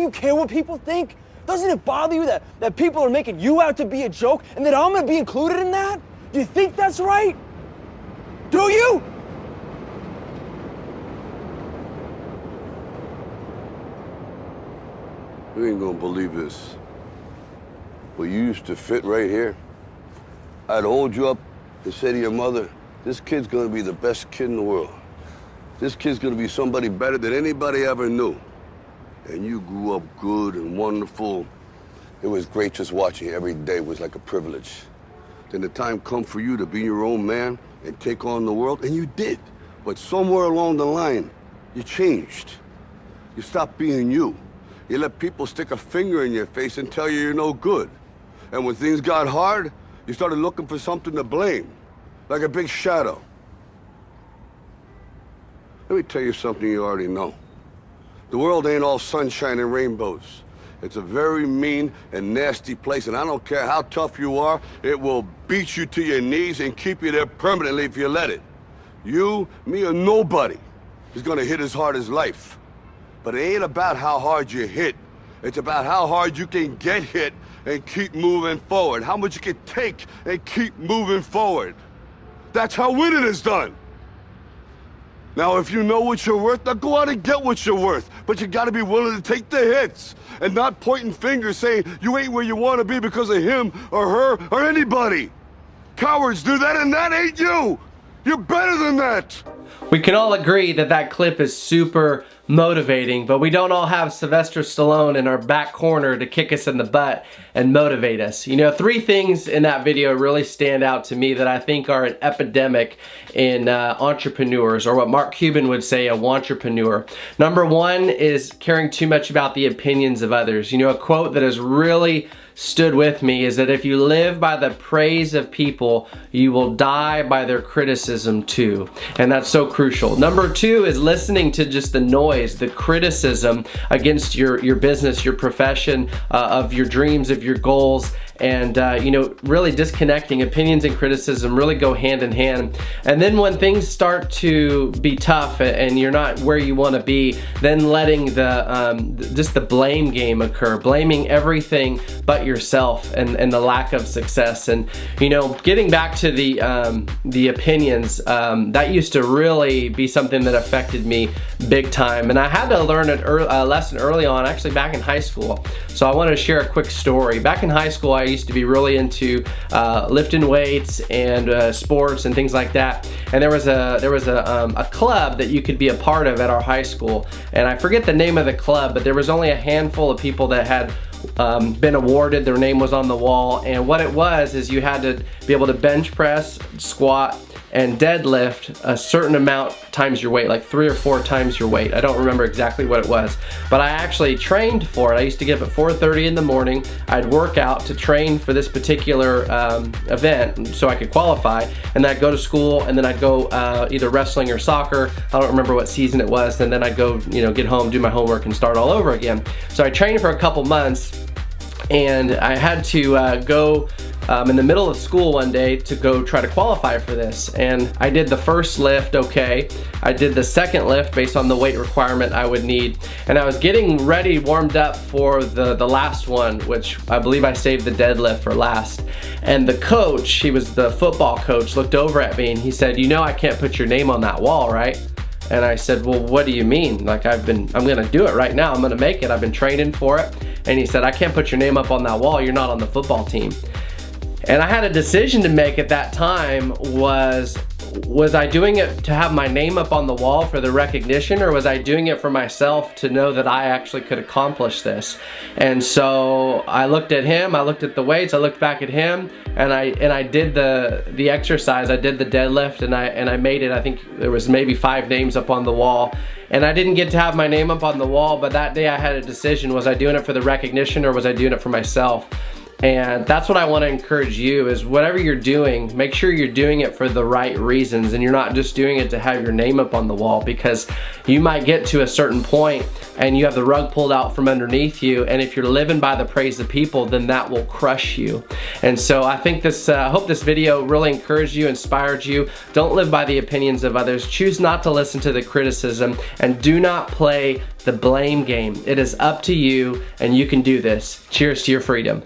you care what people think? Doesn't it bother you that people are making you out to be a joke and that I'm gonna be included in that? Do you think that's right? Do you? You ain't gonna believe this, but you used to fit right here. I'd hold you up and say to your mother, this kid's gonna be the best kid in the world. This kid's gonna be somebody better than anybody ever knew. And you grew up good and wonderful. It was great just watching you every day. It was like a privilege. Then the time come for you to be your own man and take on the world, and you did. But somewhere along the line, you changed. You stopped being you. You let people stick a finger in your face and tell you you're no good. And when things got hard, you started looking for something to blame, like a big shadow. Let me tell you something you already know. The world ain't all sunshine and rainbows. It's a very mean and nasty place, and I don't care how tough you are, it will beat you to your knees and keep you there permanently if you let it. You, me, or nobody is gonna hit as hard as life. But it ain't about how hard you hit. It's about how hard you can get hit and keep moving forward. How much you can take and keep moving forward. That's how winning is done. Now, if you know what you're worth, now go out and get what you're worth. But you gotta be willing to take the hits and not pointing fingers saying you ain't where you wanna be because of him or her or anybody. Cowards do that, and that ain't you. You're better than that. We can all agree that that clip is super motivating, but we don't all have Sylvester Stallone in our back corner to kick us in the butt and motivate us. You know, 3 things in that video really stand out to me that I think are an epidemic in entrepreneurs, or what Mark Cuban would say, a wantrepreneur. Number 1 is caring too much about the opinions of others. You know, a quote that has really stood with me is that if you live by the praise of people, you will die by their criticism too. And that's so crucial. Number 2 is listening to just the noise, the criticism against your business, your profession, of your dreams, of your goals, and you know, really disconnecting. Opinions and criticism really go hand in hand. And then when things start to be tough and you're not where you want to be, then letting just the blame game occur, blaming everything but yourself and the lack of success. And you know, getting back to the opinions, that used to really be something that affected me big time, and I had to learn a lesson early on, actually back in high school. So I wanted to share a quick story. Back in high school, I used to be really into lifting weights and sports and things like that. And there was a club that you could be a part of at our high school, and I forget the name of the club, but there was only a handful of people that had been awarded. Their name was on the wall, and what it was is you had to be able to bench press, squat, and deadlift a certain amount times your weight, like 3 or 4 times your weight. I don't remember exactly what it was, but I actually trained for it. I used to get up at 4:30 in the morning. I'd work out to train for this particular event so I could qualify, and then I'd go to school, and then I'd go either wrestling or soccer. I don't remember what season it was, and then I'd go, you know, get home, do my homework, and start all over again. So I trained for a couple months, and I had to go in the middle of school one day to go try to qualify for this. And I did the first lift okay. I did the second lift based on the weight requirement I would need. And I was getting ready, warmed up for the last one, which I believe I saved the deadlift for last. And the coach, he was the football coach, looked over at me and he said, "You know I can't put your name on that wall, right?" And I said, "Well, what do you mean? Like I'm gonna do it right now. I'm gonna make it. I've been training for it." And he said, "I can't put your name up on that wall. You're not on the football team." And I had a decision to make at that time. Was I doing it to have my name up on the wall for the recognition, or was I doing it for myself to know that I actually could accomplish this? And so I looked at him, I looked at the weights, I looked back at him, and I did the exercise. I did the deadlift, and I made it. I think there was maybe 5 names up on the wall. And I didn't get to have my name up on the wall, but that day I had a decision. Was I doing it for the recognition, or was I doing it for myself? And that's what I want to encourage you is whatever you're doing, make sure you're doing it for the right reasons and you're not just doing it to have your name up on the wall, because you might get to a certain point and you have the rug pulled out from underneath you, and if you're living by the praise of people, then that will crush you. And so I think this, I hope this video really encouraged you, inspired you. Don't live by the opinions of others. Choose not to listen to the criticism, and do not play the blame game. It is up to you, and you can do this. Cheers to your freedom.